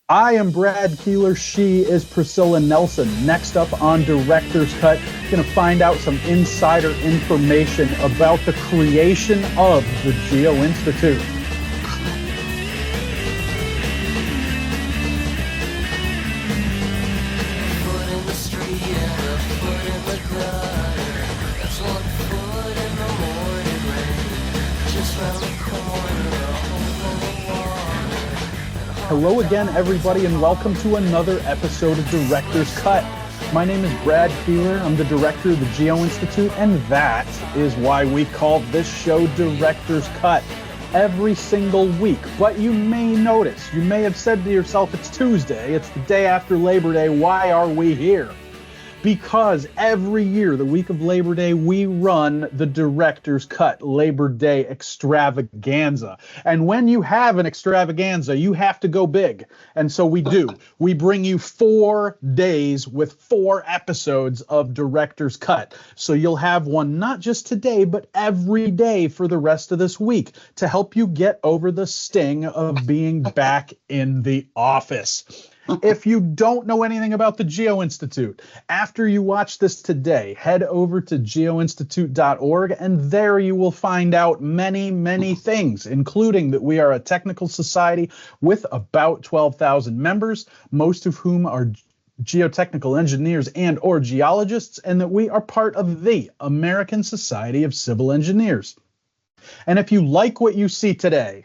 I am Brad Keelor. She is Priscilla Nelson. Next up on Director's Cut, going to find out some insider information about the creation of the Geo-Institute. Hello again, everybody, and welcome to another episode of Director's Cut. My name is Brad Keelor. I'm the director of the Geo-Institute, and that is why we call this show Director's Cut every single week. But you may notice, you may have said to yourself, it's Tuesday, it's the day after Labor Day, why are we here? Because every year, the week of Labor Day, we run the Director's Cut Labor Day extravaganza. And when you have an extravaganza, you have to go big. And so we do. We bring you 4 days with 4 episodes of Director's Cut. So you'll have one not just today, but every day for the rest of this week to help you get over the sting of being back in the office. If you don't know anything about the Geo-Institute, after you watch this today, head over to geoinstitute.org, and there you will find out many, many things, including that we are a technical society with about 12,000 members, most of whom are geotechnical engineers and or geologists, and that we are part of the American Society of Civil Engineers. And if you like what you see today,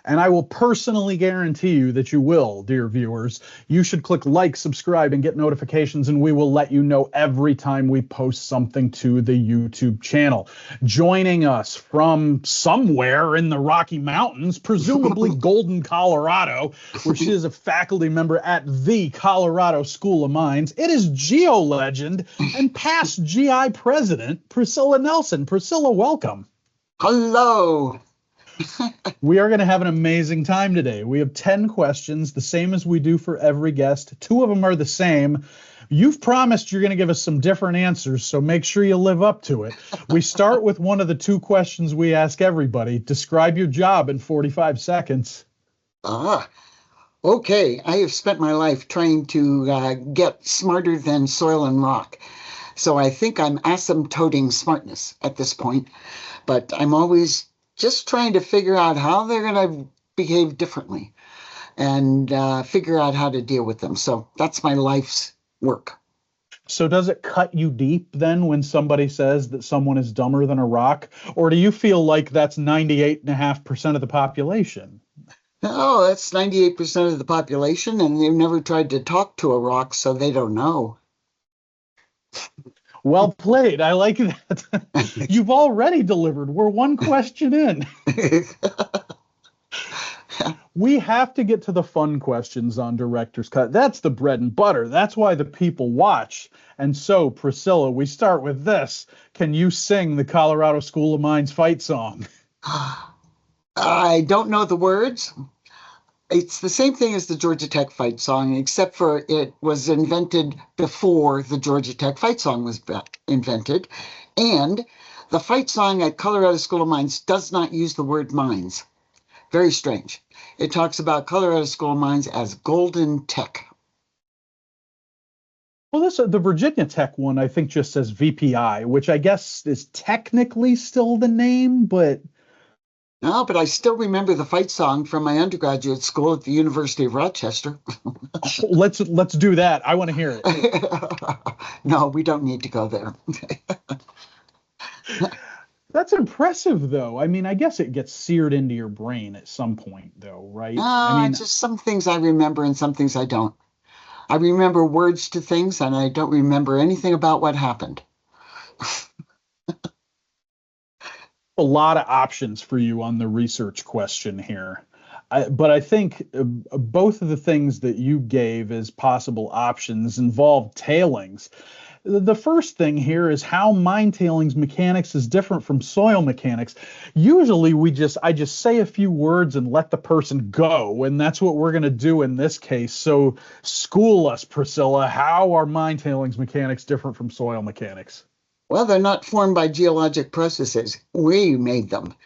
and I will personally guarantee you that you will, dear viewers, you should click like, subscribe, and get notifications, and we will let you know every time we post something to the YouTube channel. Joining us from somewhere in the Rocky Mountains, presumably Golden, Colorado, where she is a faculty member at the Colorado School of Mines, it is Geo-Legend and past GI president, Priscilla Nelson. Priscilla, welcome. Hello. We are going to have an amazing time today. We have 10 questions, the same as we do for every guest. 2 of them are the same. You've promised you're going to give us some different answers, so make sure you live up to it. We start with one of the 2 questions we ask everybody. Describe your job in 45 seconds. Okay. I have spent my life trying to get smarter than soil and rock. So I think I'm asymptoting smartness at this point, but I'm always just trying to figure out how they're going to behave differently and figure out how to deal with them. So that's my life's work. So does it cut you deep then when somebody says that someone is dumber than a rock? Or do you feel like that's 98.5% of the population? Oh, that's 98% of the population, and they've never tried to talk to a rock, so they don't know. Well played. I like that. You've already delivered. We're 1 question in. We have to get to the fun questions on Director's Cut. That's the bread and butter. That's why the people watch. And so, Priscilla, we start with this. Can you sing the Colorado School of Mines fight song? I don't know the words. It's the same thing as the Georgia Tech fight song, except for it was invented before the Georgia Tech fight song was invented. And the fight song at Colorado School of Mines does not use the word mines. Very strange. It talks about Colorado School of Mines as Golden Tech. Well, the Virginia Tech one, I think, just says VPI, which I guess is technically still the name, but... No, but I still remember the fight song from my undergraduate school at the University of Rochester. Let's do that. I want to hear it. No, we don't need to go there. That's impressive, though. I mean, I guess it gets seared into your brain at some point, though, right? I mean, just some things I remember and some things I don't. I remember words to things, and I don't remember anything about what happened. A lot of options for you on the research question here. But I think both of the things that you gave as possible options involve tailings. The first thing here is how mine tailings mechanics is different from soil mechanics. Usually I just say a few words and let the person go, and that's what we're going to do in this case. So school us, Priscilla. How are mine tailings mechanics different from soil mechanics? Well, they're not formed by geologic processes. We made them.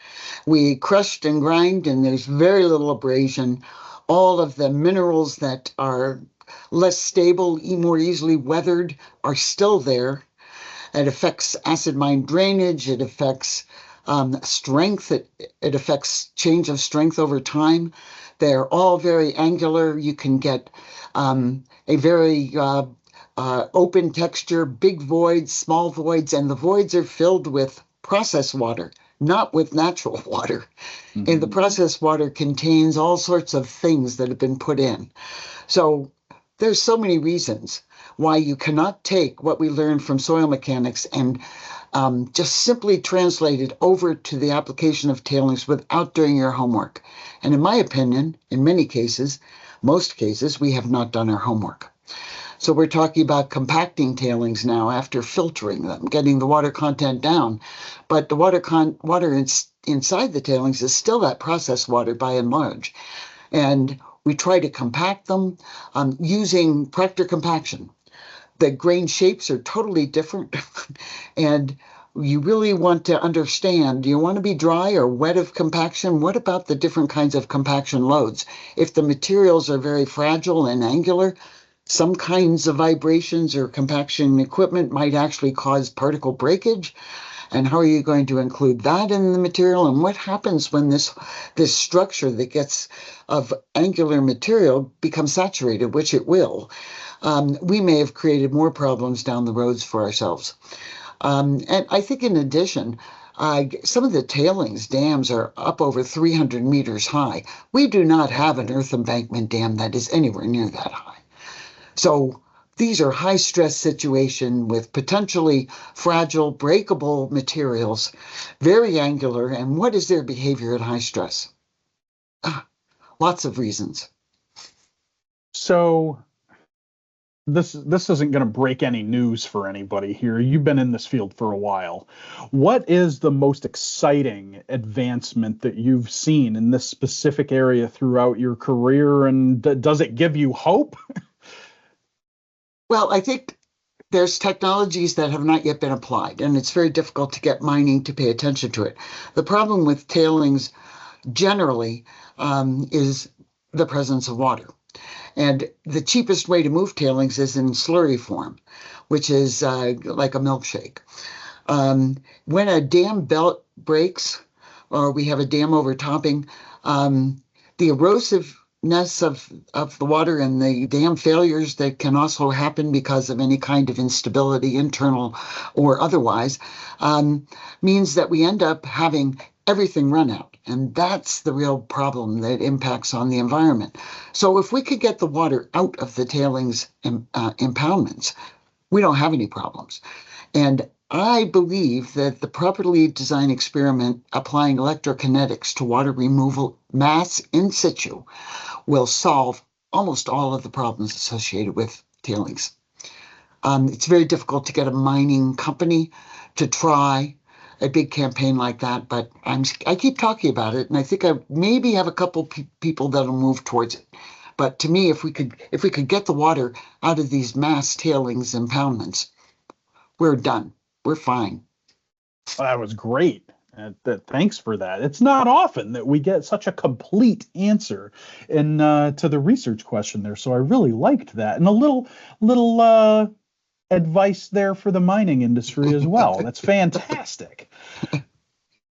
We crushed and grind, and there's very little abrasion. all of the minerals that are less stable, more easily weathered, are still there. It affects acid mine drainage. It affects strength. It affects change of strength over time. They're all very angular. You can get a very open texture, big voids, small voids, and the voids are filled with processed water, not with natural water. Mm-hmm. And the processed water contains all sorts of things that have been put in. So there's so many reasons why you cannot take what we learned from soil mechanics and just simply translate it over to the application of tailings without doing your homework. And in my opinion, in many cases, most cases, we have not done our homework. So we're talking about compacting tailings now after filtering them, getting the water content down. But the water inside the tailings is still that processed water by and large. And we try to compact them using Proctor compaction. The grain shapes are totally different. And you really want to understand, do you want to be dry or wet of compaction? What about the different kinds of compaction loads? If the materials are very fragile and angular, some kinds of vibrations or compaction equipment might actually cause particle breakage. And how are you going to include that in the material? And what happens when this structure that gets of angular material becomes saturated, which it will? We may have created more problems down the roads for ourselves. And I think in addition, some of the tailings dams are up over 300 meters high. We do not have an earth embankment dam that is anywhere near that high. So these are high stress situations with potentially fragile, breakable materials, very angular. And what is their behavior at high stress? Lots of reasons. So this isn't going to break any news for anybody here. You've been in this field for a while. What is the most exciting advancement that you've seen in this specific area throughout your career? And does it give you hope? Well, I think there's technologies that have not yet been applied, and it's very difficult to get mining to pay attention to it. The problem with tailings generally is the presence of water. And the cheapest way to move tailings is in slurry form, which is like a milkshake. When a dam belt breaks or we have a dam overtopping, the erosiveness of the water and the dam failures that can also happen because of any kind of instability, internal or otherwise, means that we end up having everything run out. And that's the real problem that impacts on the environment. So if we could get the water out of the tailings impoundments, we don't have any problems. And I believe that the properly designed experiment applying electrokinetics to water removal mass in situ will solve almost all of the problems associated with tailings. It's very difficult to get a mining company to try a big campaign like that, but I keep talking about it, and I think I maybe have a couple people that'll move towards it. But to me, if we could get the water out of these mass tailings impoundments, we're done. We're fine. That was great. Thanks for that. It's not often that we get such a complete answer to the research question there, so I really liked that, and a little advice there for the mining industry as well. That's fantastic.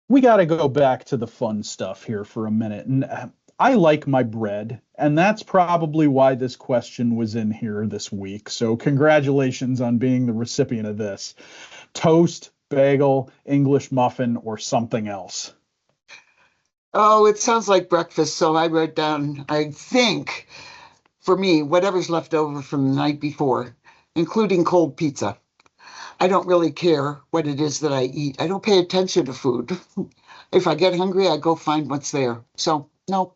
We got to go back to the fun stuff here for a minute. And I like my bread, and that's probably why this question was in here this week. So congratulations on being the recipient of this. Toast, bagel, English muffin, or something else? Oh, it sounds like breakfast. So I wrote down, I think, for me, whatever's left over from the night before, including cold pizza. I don't really care what it is that I eat. I don't pay attention to food. If I get hungry, I go find what's there. So, no,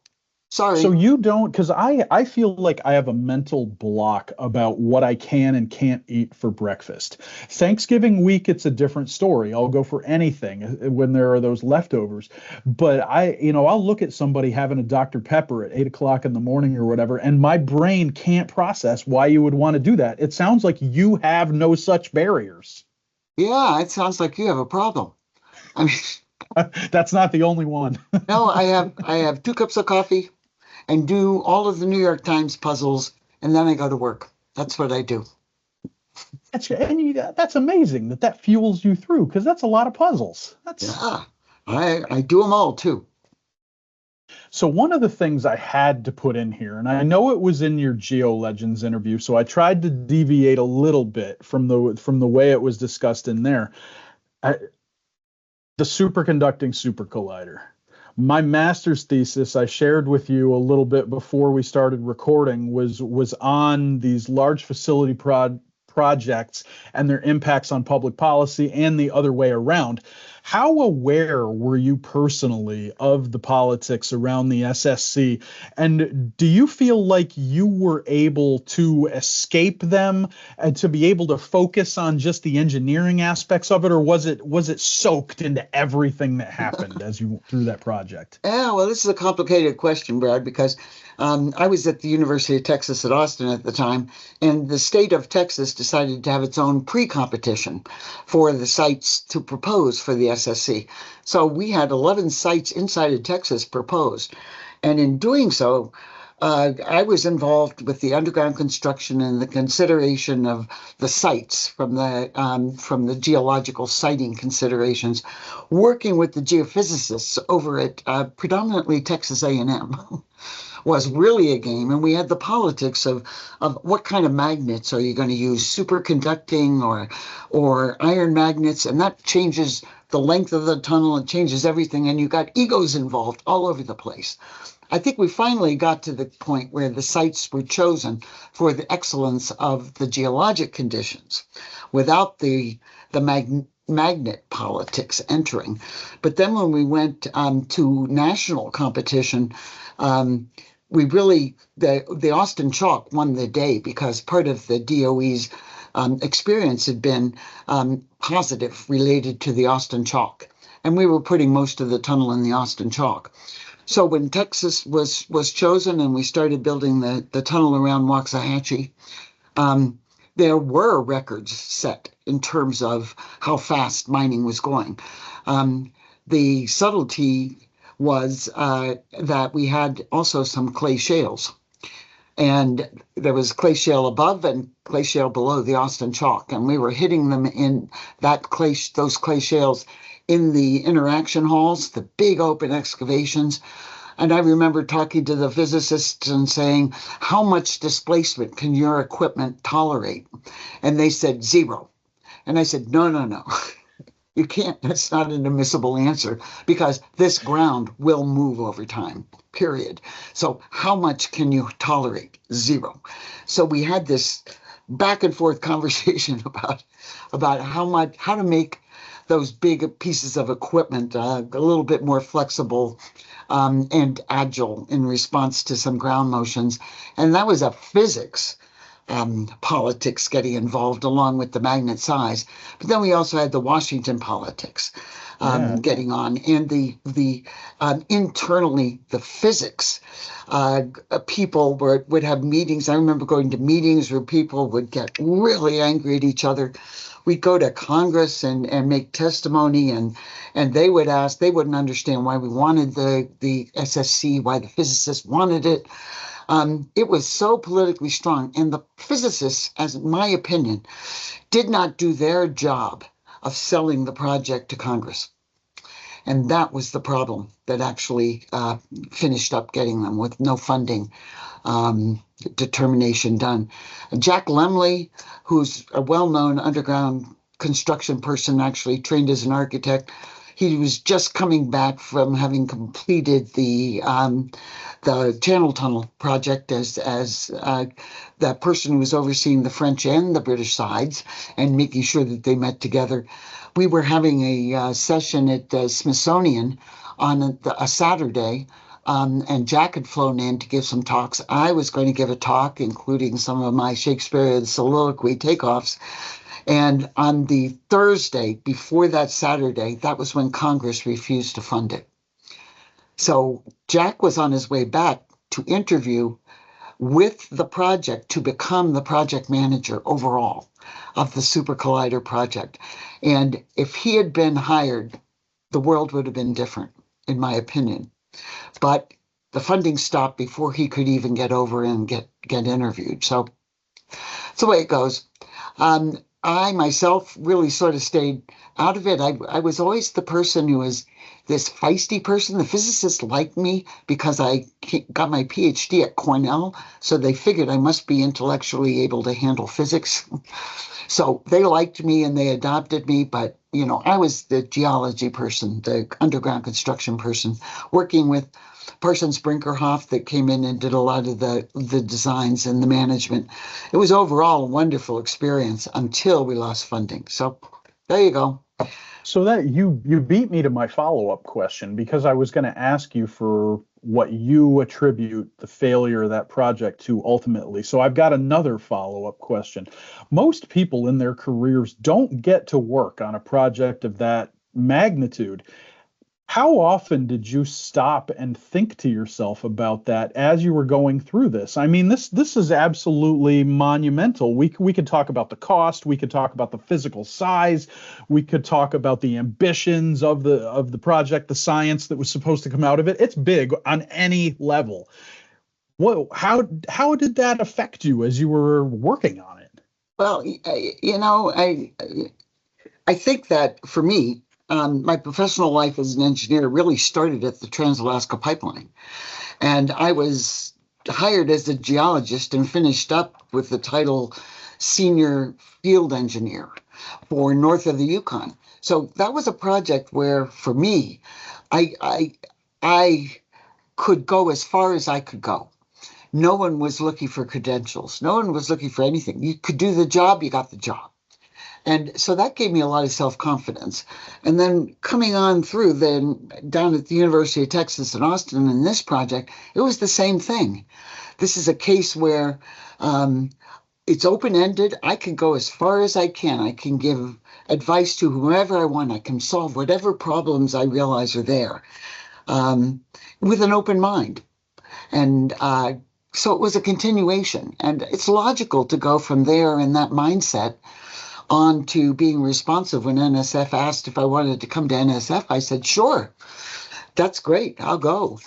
sorry. So you don't, because I feel like I have a mental block about what I can and can't eat for breakfast. Thanksgiving week, it's a different story. I'll go for anything when there are those leftovers. But I'll look at somebody having a Dr. Pepper at 8 o'clock in the morning or whatever, and my brain can't process why you would want to do that. It sounds like you have no such barriers. Yeah, it sounds like you have a problem. I mean, that's not the only one. no, I have 2 cups of coffee and do all of the New York Times puzzles, and then I go to work. That's what I do. That's amazing that fuels you through, because that's a lot of puzzles. Yeah, I do them all too. So one of the things I had to put in here, and I know it was in your Geo-Legends interview, so I tried to deviate a little bit from the way it was discussed in there. The superconducting super collider. My master's thesis I shared with you a little bit before we started recording was on these large facility projects and their impacts on public policy and the other way around. How aware were you personally of the politics around the SSC? And do you feel like you were able to escape them and to be able to focus on just the engineering aspects of it, or was it soaked into everything that happened as you went through that project? Yeah, well, this is a complicated question, Brad, because I was at the University of Texas at Austin at the time, and the state of Texas decided to have its own pre-competition for the sites to propose for the SSC. So we had 11 sites inside of Texas proposed. And in doing so, I was involved with the underground construction and the consideration of the sites from the geological siting considerations, working with the geophysicists over at predominantly Texas A&M. Was really a game, and we had the politics of what kind of magnets are you going to use, superconducting or iron magnets, and that changes the length of the tunnel and changes everything, and you got egos involved all over the place. I think we finally got to the point where the sites were chosen for the excellence of the geologic conditions without the magnet politics entering. But then when we went to national competition, the Austin Chalk won the day because part of the DOE's experience had been positive related to the Austin Chalk. And we were putting most of the tunnel in the Austin Chalk. So when Texas was chosen and we started building the tunnel around Waxahachie, there were records set in terms of how fast mining was going. The subtlety was that we had also some clay shales. And there was clay shale above and clay shale below the Austin Chalk. And we were hitting them in those clay shales in the interaction halls, the big open excavations. And I remember talking to the physicists and saying, how much displacement can your equipment tolerate? And they said 0. And I said, no. You can't, that's not an admissible answer because this ground will move over time, period. So how much can you tolerate? 0. So we had this back and forth conversation about how to make those big pieces of equipment a little bit more flexible and agile in response to some ground motions. And that was a physics politics getting involved along with the magnet size. But then we also had the Washington politics getting on, and the internally the physics. People would have meetings. I remember going to meetings where people would get really angry at each other. We'd go to Congress and make testimony, and they wouldn't understand why we wanted the SSC, why the physicists wanted it. It was so politically strong, and the physicists, as in my opinion, did not do their job of selling the project to Congress. And that was the problem that actually finished up getting them with no funding determination done. Jack Lemley, who's a well-known underground construction person, actually trained as an architect, he was just coming back from having completed the Channel Tunnel project as that person who was overseeing the French and the British sides and making sure that they met together. We were having a session at the Smithsonian on a Saturday, and Jack had flown in to give some talks. I was going to give a talk, including some of my Shakespearean soliloquy takeoffs. And on the Thursday before that Saturday, that was when Congress refused to fund it. So Jack was on his way back to interview with the project to become the project manager overall of the Super Collider project. And if he had been hired, the world would have been different, in my opinion. But the funding stopped before he could even get over and get interviewed. So that's the way it goes. I myself really sort of stayed out of it. I was always the person who was this feisty person. The physicists liked me because I got my PhD at Cornell, so they figured I must be intellectually able to handle physics. So they liked me and they adopted me, but I was the geology person, the underground construction person, working with Parsons Brinkerhoff that came in and did a lot of the designs and the management. It was overall a wonderful experience until we lost funding. So there you go. So that you beat me to my follow-up question, because I was going to ask you for what you attribute the failure of that project to ultimately. So I've got another follow-up question. Most people in their careers don't get to work on a project of that magnitude. How often did you stop and think to yourself about that as you were going through this? I mean, this is absolutely monumental. We could talk about the cost, we could talk about the physical size, we could talk about the ambitions of the project, the science that was supposed to come out of it. It's big on any level. How did that affect you as you were working on it? Well, I think that for me, my professional life as an engineer really started at the Trans-Alaska Pipeline. And I was hired as a geologist and finished up with the title Senior Field Engineer for north of the Yukon. So that was a project where, for me, I could go as far as I could go. No one was looking for credentials. No one was looking for anything. You could do the job, you got the job. And so that gave me a lot of self-confidence. And then coming on through then down at the University of Texas in Austin in this project, it was the same thing. This is a case where it's open-ended. I can go as far as I can. I can give advice to whoever I want. I can solve whatever problems I realize are there with an open mind. And so it was a continuation. And it's logical to go from there in that mindset on to being responsive. When NSF asked if I wanted to come to NSF, I said, sure, that's great, I'll go.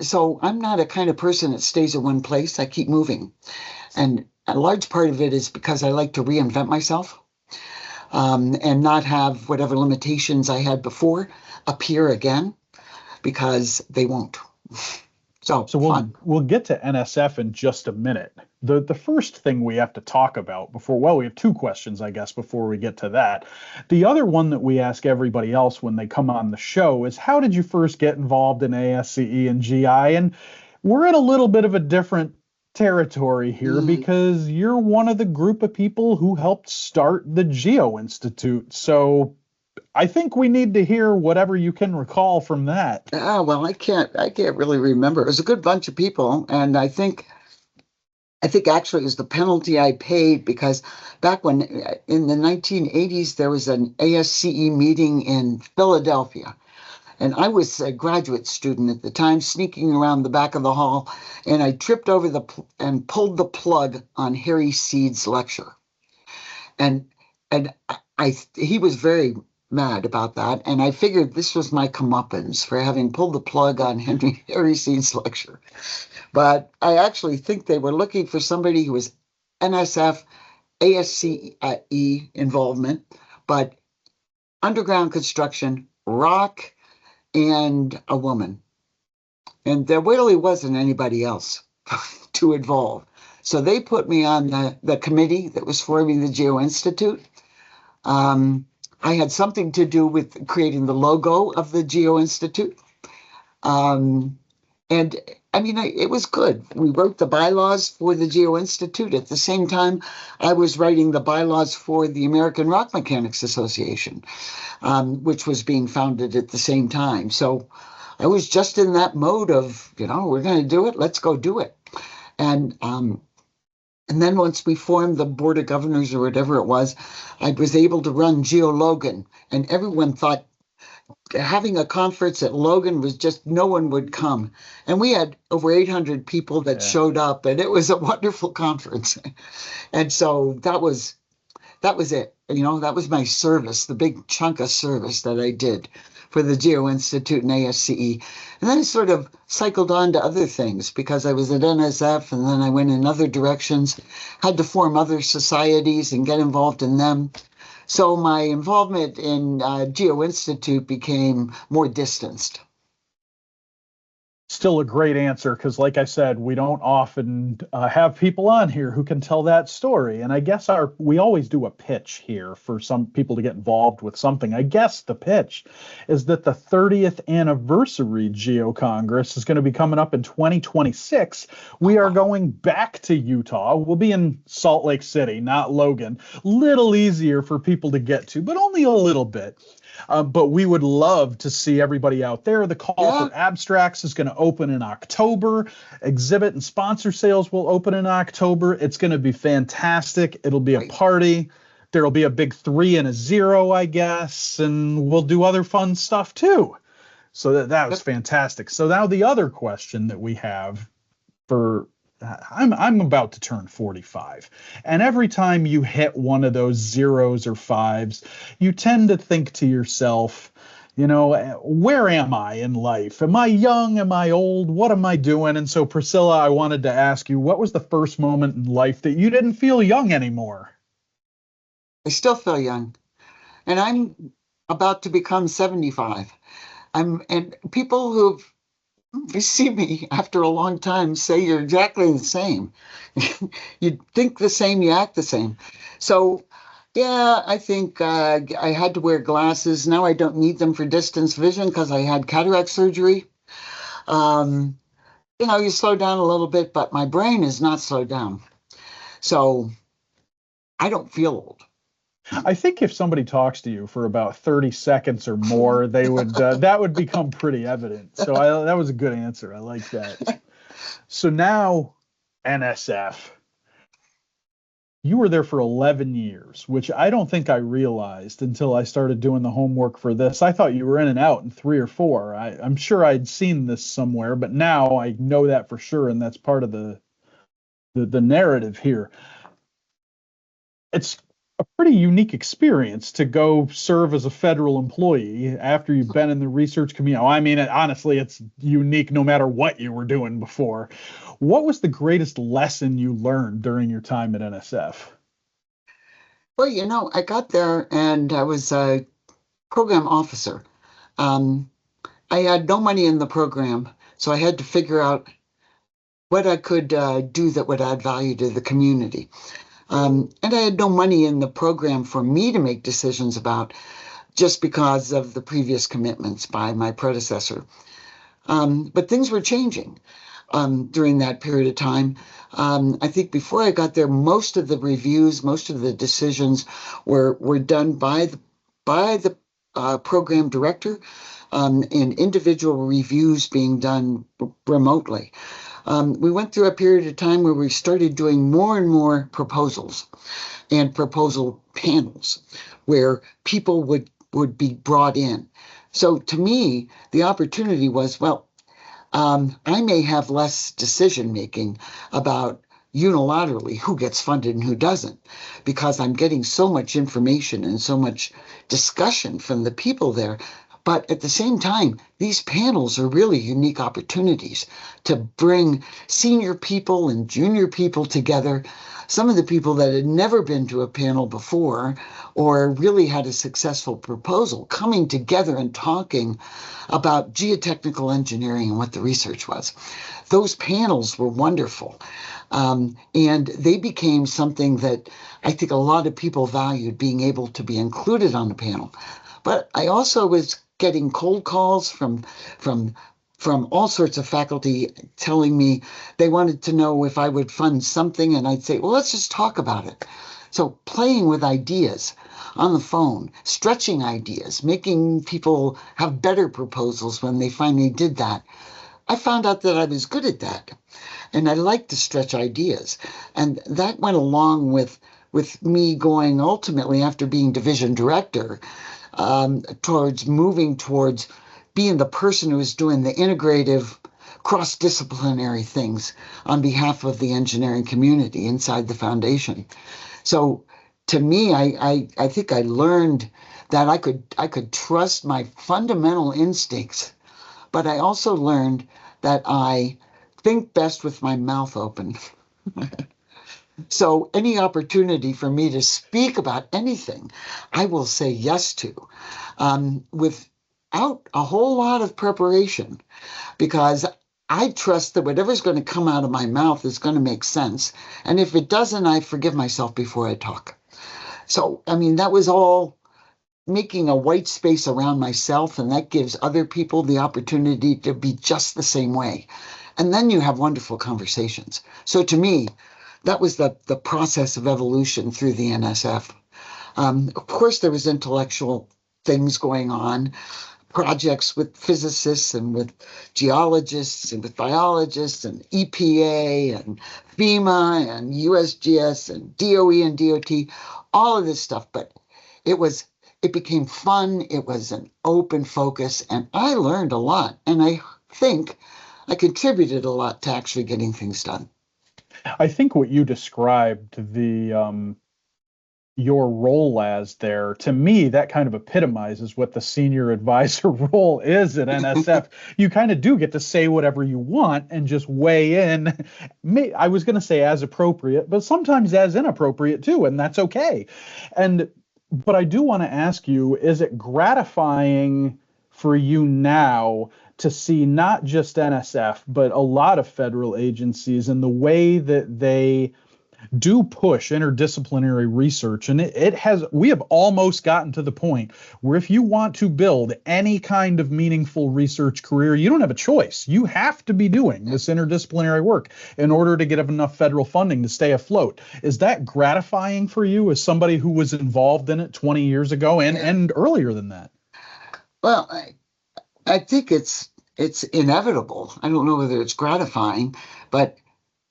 So I'm not a kind of person that stays in one place. I keep moving. And a large part of it is because I like to reinvent myself and not have whatever limitations I had before appear again, because they won't. So we'll get to NSF in just a minute. The first thing we have to talk about we have two questions, I guess, before we get to that. The other one that we ask everybody else when they come on the show is, how did you first get involved in ASCE and GI? And we're in a little bit of a different territory here because you're one of the group of people who helped start the Geo-Institute. So I think we need to hear whatever you can recall from that. Well, I can't really remember. It was a good bunch of people, and I think actually it was the penalty I paid, because back when in the 1980s there was an ASCE meeting in Philadelphia, and I was a graduate student at the time, sneaking around the back of the hall, and I tripped over and pulled the plug on Harry Seed's lecture, and he was very mad about that, and I figured this was my comeuppance for having pulled the plug on Harry Seed's lecture. But I actually think they were looking for somebody who was NSF, ASCE involvement, but underground construction, rock, and a woman. And there really wasn't anybody else to involve. So they put me on the committee that was forming the Geo-Institute. I had something to do with creating the logo of the Geo-Institute. And I mean, it was good. We wrote the bylaws for the Geo-Institute. At the same time, I was writing the bylaws for the American Rock Mechanics Association, which was being founded at the same time. So I was just in that mode of, we're going to do it. Let's go do it. And then once we formed the Board of Governors or whatever it was, I was able to run Geo-Logan. And everyone thought having a conference at Logan was just, no one would come. And we had over 800 people that showed up, and it was a wonderful conference. And so that was it. That was my service, the big chunk of service that I did for the Geo-Institute and ASCE. And then I sort of cycled on to other things because I was at NSF and then I went in other directions, had to form other societies and get involved in them. So my involvement in Geo-Institute became more distanced. Still a great answer because, like I said, we don't often have people on here who can tell that story. And I guess we always do a pitch here for some people to get involved with something. I guess the pitch is that the 30th anniversary Geo-Congress is going to be coming up in 2026. We are going back to Utah. We'll be in Salt Lake City, not Logan. Little easier for people to get to, but only a little bit. But we would love to see everybody out there. The call for abstracts is going to open in October. Exhibit and sponsor sales will open in October. It's going to be fantastic. It'll be a party. There'll be a big 3 and a 0, I guess, and we'll do other fun stuff too. So that was fantastic. So now the other question that we have for I'm about to turn 45. And every time you hit one of those 0s or 5s, you tend to think to yourself, where am I in life? Am I young? Am I old? What am I doing? And so, Priscilla, I wanted to ask you, what was the first moment in life that you didn't feel young anymore? I still feel young. And I'm about to become 75. And people who've you see me after a long time say you're exactly the same. You think the same, you act the same. So, yeah, I think I had to wear glasses. Now I don't need them for distance vision because I had cataract surgery. You slow down a little bit, but my brain is not slowed down. So I don't feel old. I think if somebody talks to you for about 30 seconds or more, they would that would become pretty evident. So that was a good answer. I like that. So now, NSF, you were there for 11 years, which I don't think I realized until I started doing the homework for this. I thought you were in and out in 3 or 4. I'm sure I'd seen this somewhere, but now I know that for sure, and that's part of the narrative here. It's a pretty unique experience to go serve as a federal employee after you've been in the research community. I mean, honestly, it's unique no matter what you were doing before. What was the greatest lesson you learned during your time at NSF? Well, I got there and I was a program officer. I had no money in the program, so I had to figure out what I could do that would add value to the community. And I had no money in the program for me to make decisions about just because of the previous commitments by my predecessor. But things were changing during that period of time. I think before I got there, most of the reviews, most of the decisions were done by the program director, and individual reviews being done remotely. We went through a period of time where we started doing more and more proposals and proposal panels where people would be brought in. So to me, the opportunity was, I may have less decision making about unilaterally who gets funded and who doesn't, because I'm getting so much information and so much discussion from the people there. But at the same time, these panels are really unique opportunities to bring senior people and junior people together, some of the people that had never been to a panel before or really had a successful proposal coming together and talking about geotechnical engineering and what the research was. Those panels were wonderful. And they became something that I think a lot of people valued, being able to be included on the panel. But I also was getting cold calls from all sorts of faculty telling me they wanted to know if I would fund something, and I'd say, well, let's just talk about it. So playing with ideas on the phone, stretching ideas, making people have better proposals when they finally did that. I found out that I was good at that, and I liked to stretch ideas. And that went along with me going ultimately, after being division director, towards moving towards being the person who was doing the integrative, cross-disciplinary things on behalf of the engineering community inside the foundation. So to me, I think I learned that I could trust my fundamental instincts, but I also learned that I think best with my mouth open. So any opportunity for me to speak about anything, I will say yes to, without a whole lot of preparation, because I trust that whatever's going to come out of my mouth is going to make sense. And if it doesn't, I forgive myself before I talk. So, I mean, that was all making a white space around myself, and that gives other people the opportunity to be just the same way. And then you have wonderful conversations. So to me, that was the process of evolution through the NSF. Of course, there was intellectual things going on, projects with physicists and with geologists and with biologists and EPA and FEMA and USGS and DOE and DOT, all of this stuff. But it became fun. It was an open focus, and I learned a lot. And I think I contributed a lot to actually getting things done. I think what you described, your role as there, to me, that kind of epitomizes what the senior advisor role is at NSF. You kind of do get to say whatever you want and just weigh in. I was going to say as appropriate, but sometimes as inappropriate too, and that's okay. But I do want to ask you, is it gratifying for you now to see not just NSF, but a lot of federal agencies and the way that they do push interdisciplinary research? And we have almost gotten to the point where if you want to build any kind of meaningful research career, you don't have a choice. You have to be doing this interdisciplinary work in order to get enough federal funding to stay afloat. Is that gratifying for you as somebody who was involved in it 20 years ago and earlier than that? Well, I think it's inevitable. I don't know whether it's gratifying, but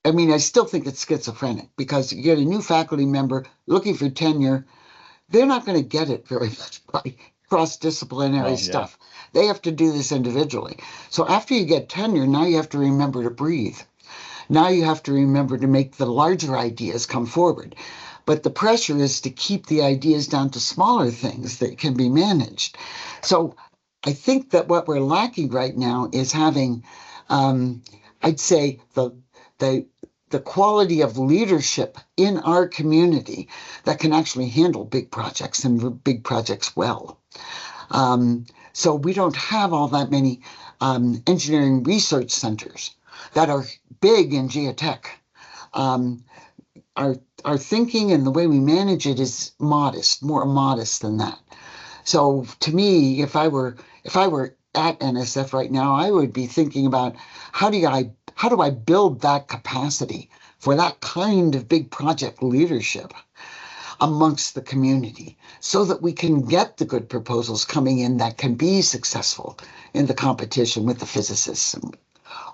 I mean, I still think it's schizophrenic, because you get a new faculty member looking for tenure. They're not going to get it very much by cross-disciplinary stuff. They have to do this individually. So after you get tenure, now you have to remember to breathe. Now you have to remember to make the larger ideas come forward. But the pressure is to keep the ideas down to smaller things that can be managed. So I think that what we're lacking right now is having, I'd say, the quality of leadership in our community that can actually handle big projects and big projects well. So we don't have all that many engineering research centers that are big in geotech. Our thinking and the way we manage it is modest, more modest than that. So to me, if I were at NSF right now, I would be thinking about how do I build that capacity for that kind of big project leadership amongst the community, so that we can get the good proposals coming in that can be successful in the competition with the physicists and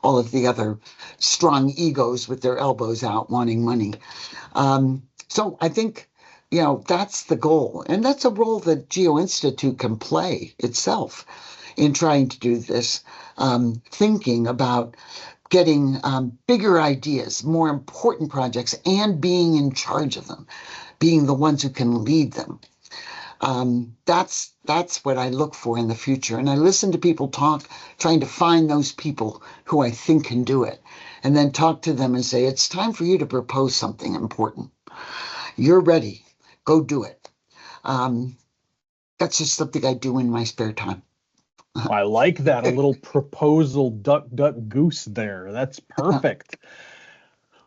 all of the other strong egos with their elbows out wanting money. So I think, that's the goal. And that's a role that Geo-Institute can play itself in trying to do this, thinking about getting bigger ideas, more important projects, and being in charge of them, being the ones who can lead them. That's what I look for in the future. And I listen to people talk, trying to find those people who I think can do it, and then talk to them and say, it's time for you to propose something important. You're ready. Go do it. That's just something I do in my spare time. I like that, a little proposal duck, duck, goose there. That's perfect.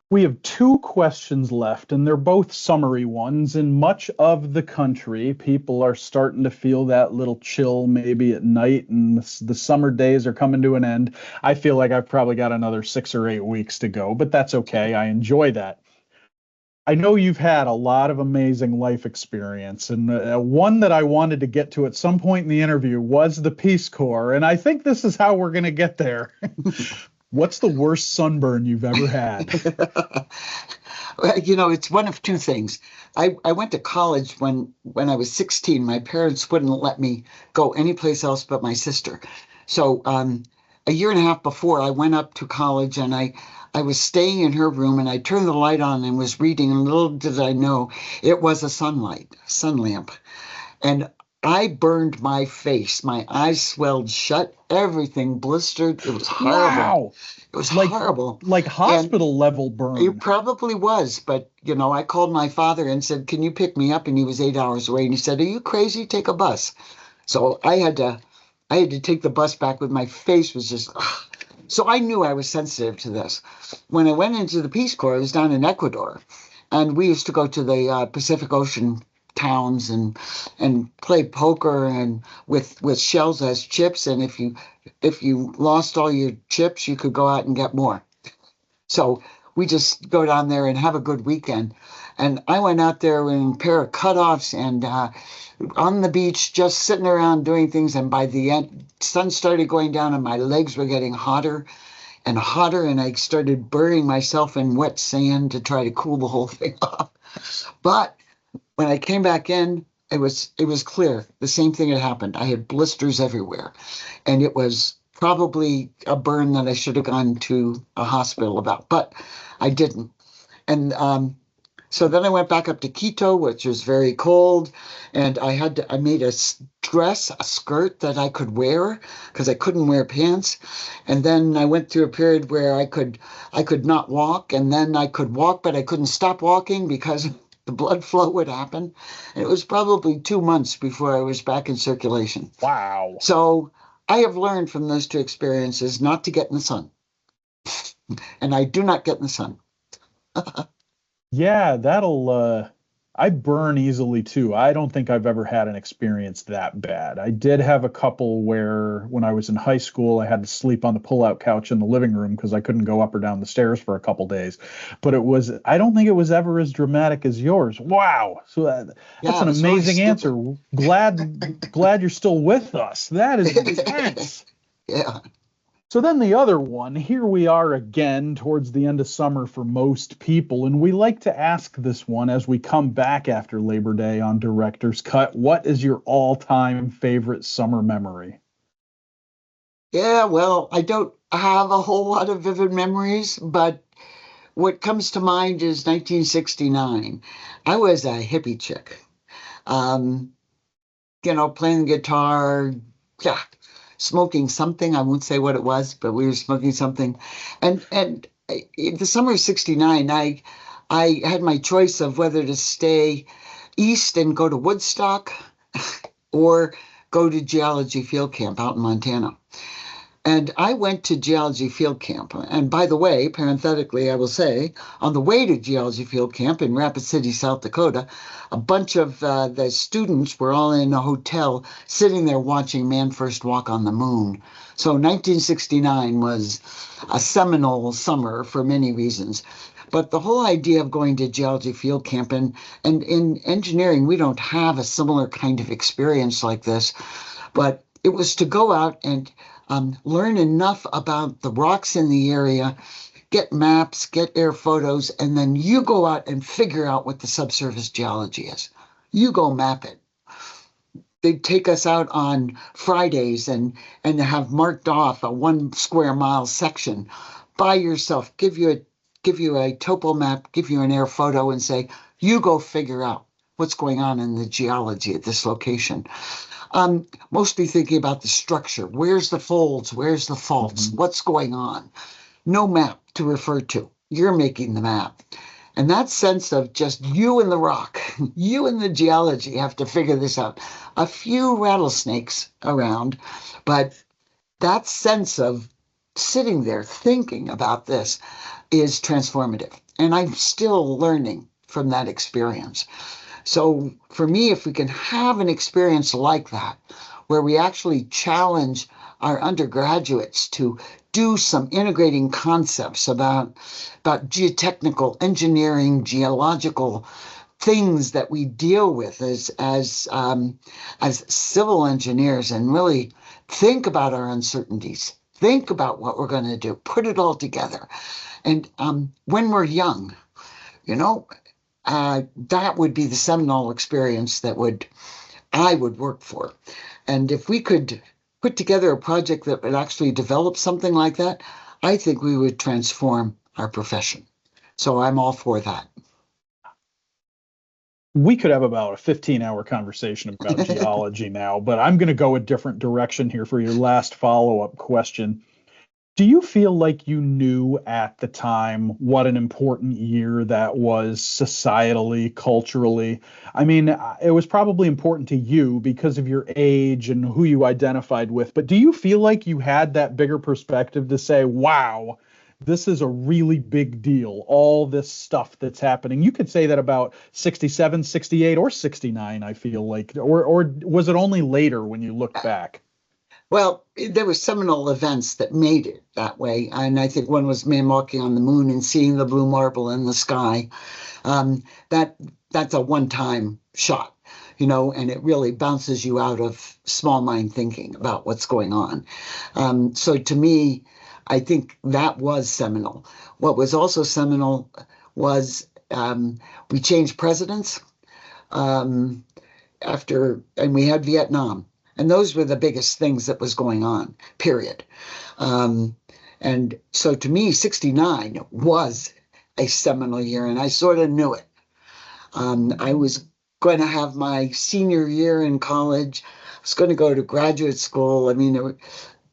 We have 2 questions left, and they're both summary ones. In much of the country, people are starting to feel that little chill maybe at night, and the summer days are coming to an end. I feel like I've probably got another 6 or 8 weeks to go, but that's okay. I enjoy that. I know you've had a lot of amazing life experience, and one that I wanted to get to at some point in the interview was the Peace Corps, and I think this is how we're going to get there. What's the worst sunburn you've ever had? Well, it's one of 2 things. I went to college when I was 16. My parents wouldn't let me go anyplace else but my sister. So a year and a half before I went up to college, and I was staying in her room, and I turned the light on and was reading, and little did I know it was a sun lamp. And I burned my face. My eyes swelled shut. Everything blistered. It was horrible. Wow. It was Like horrible. like And hospital level it burn. probably was, but I called my father and said, "Can you pick me up?" And he was 8 hours away. And he said, "Are you crazy? Take a bus." So I had to take the bus back with my face was just. Ugh. So I knew I was sensitive to this. When I went into the Peace Corps, I was down in Ecuador, and we used to go to the Pacific Ocean towns and play poker and with shells as chips. And if you lost all your chips, you could go out and get more. So we just go down there and have a good weekend. And I went out there in a pair of cutoffs and on the beach, just sitting around doing things. And by the end, sun started going down and my legs were getting hotter and hotter. And I started burying myself in wet sand to try to cool the whole thing off. But when I came back in, it was clear. The same thing had happened. I had blisters everywhere. And it was probably a burn that I should have gone to a hospital about, but I didn't. And so then I went back up to Quito, which was very cold, and I made a dress, a skirt that I could wear because I couldn't wear pants. And then I went through a period where I could not walk, and then I could walk, but I couldn't stop walking because the blood flow would happen. And it was probably 2 months before I was back in circulation. Wow. So I have learned from those two experiences not to get in the sun. And I do not get in the sun. Yeah, I burn easily too. I don't think I've ever had an experience that bad. I did have a couple where when I was in high school, I had to sleep on the pull-out couch in the living room because I couldn't go up or down the stairs for a couple days. But I don't think it was ever as dramatic as yours. Wow. So that's an It was really amazing answer. stupid. Glad you're still with us. That is intense. Yeah. So then the other one, here we are again towards the end of summer for most people, and we like to ask this one as we come back after Labor Day on Director's Cut, what is your all-time favorite summer memory? Yeah, well, I don't have a whole lot of vivid memories, but what comes to mind is 1969. I was a hippie chick. Um, playing the guitar, yeah, smoking something. I won't say what it was, but we were smoking something. And in the summer of '69, I had my choice of whether to stay east and go to Woodstock or go to Geology Field Camp out in Montana. And I went to Geology Field Camp. And by the way, parenthetically, I will say, on the way to Geology Field Camp in Rapid City, South Dakota, a bunch of the students were all in a hotel sitting there watching Man First Walk on the Moon. So 1969 was a seminal summer for many reasons. But the whole idea of going to Geology Field Camp, and in engineering, we don't have a similar kind of experience like this, but it was to go out and learn enough about the rocks in the area, get maps, get air photos, and then you go out and figure out what the subsurface geology is. You go map it. They'd take us out on Fridays and have marked off a 1 square mile section by yourself, give you a topo map, give you an air photo, and say, you go figure out what's going on in the geology at this location. Mostly thinking about the structure. Where's the folds? Where's the faults? Mm-hmm. What's going on? No map to refer to. You're making the map. And that sense of just you and the rock, you and the geology have to figure this out. A few rattlesnakes around, but that sense of sitting there thinking about this is transformative. And I'm still learning from that experience. So for me, if we can have an experience like that, where we actually challenge our undergraduates to do some integrating concepts about geotechnical engineering, geological things that we deal with as civil engineers, and really think about our uncertainties, think about what we're going to do, put it all together. And when we're young, that would be the seminal experience that I would work for. And if we could put together a project that would actually develop something like that, I think we would transform our profession. So I'm all for that. We could have about a 15-hour conversation about geology now, but I'm going to go a different direction here for your last follow-up question. Do you feel like you knew at the time what an important year that was societally, culturally? I mean, it was probably important to you because of your age and who you identified with, but do you feel like you had that bigger perspective to say, wow, this is a really big deal, all this stuff that's happening? You could say that about 67, 68, or 69, I feel like, or was it only later when you look back? Well, there were seminal events that made it that way. And I think one was man walking on the moon and seeing the blue marble in the sky. That's a one-time shot, and it really bounces you out of small mind thinking about what's going on. So to me, I think that was seminal. What was also seminal was we changed presidents and we had Vietnam. And those were the biggest things that was going on, period. And so to me, 69 was a seminal year, and I sort of knew it. I was going to have my senior year in college. I was going to go to graduate school. I mean,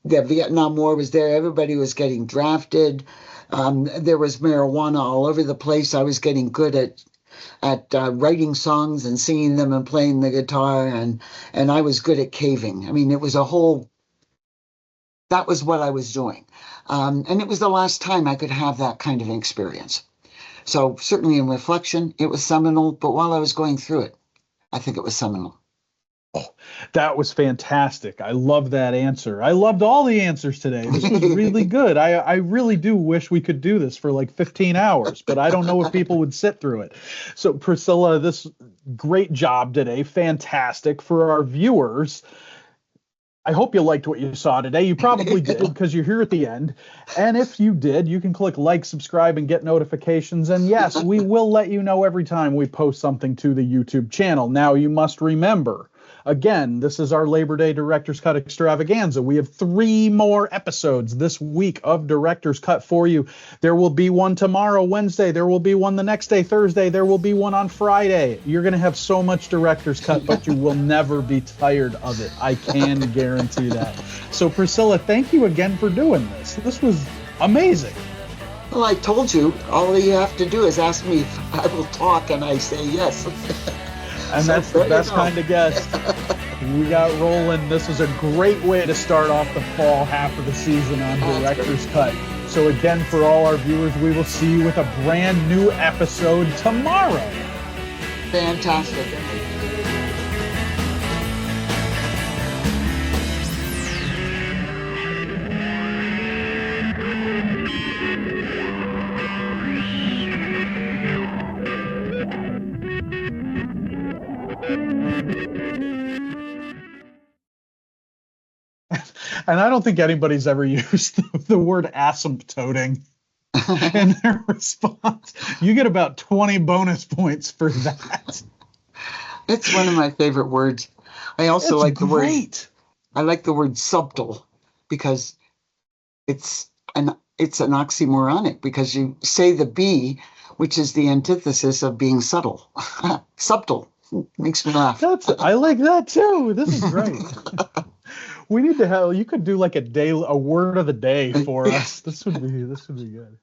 the Vietnam War was there. Everybody was getting drafted. There was marijuana all over the place. I was getting good at writing songs and singing them and playing the guitar, and I was good at caving. I mean, it was that was what I was doing. And it was the last time I could have that kind of experience. So certainly in reflection, it was seminal, but while I was going through it, I think it was seminal. Oh, that was fantastic. I love that answer. I loved all the answers today. This was really good. I really do wish we could do this for like 15 hours, but I don't know if people would sit through it. So Priscilla, this great job today. Fantastic. For our viewers, I hope you liked what you saw today. You probably did because you're here at the end. And if you did, you can click like, subscribe, and get notifications. And yes, we will let you know every time we post something to the YouTube channel. Now, you must remember, again, this is our Labor Day Director's Cut extravaganza. We have 3 more episodes this week of Director's Cut for you. There will be one tomorrow, Wednesday. There will be one the next day, Thursday. There will be one on Friday. You're going to have so much Director's Cut, but you will never be tired of it. I can guarantee that. So, Priscilla, thank you again for doing this. This was amazing. Well, I told you, all you have to do is ask me if I will talk, and I say yes. And that's the best kind of guest. We got rolling. This is a great way to start off the fall half of the season on Director's Cut. So again, for all our viewers, we will see you with a brand new episode tomorrow. Fantastic. And I don't think anybody's ever used the word asymptoting in their response. You get about 20 bonus points for that. It's one of my favorite words. I also like the word. I like the word subtle because it's an oxymoronic, because you say the B, which is the antithesis of being subtle. Subtle makes me laugh. I like that too. This is great. We need to have, you could do like a word of the day for us. This would be good.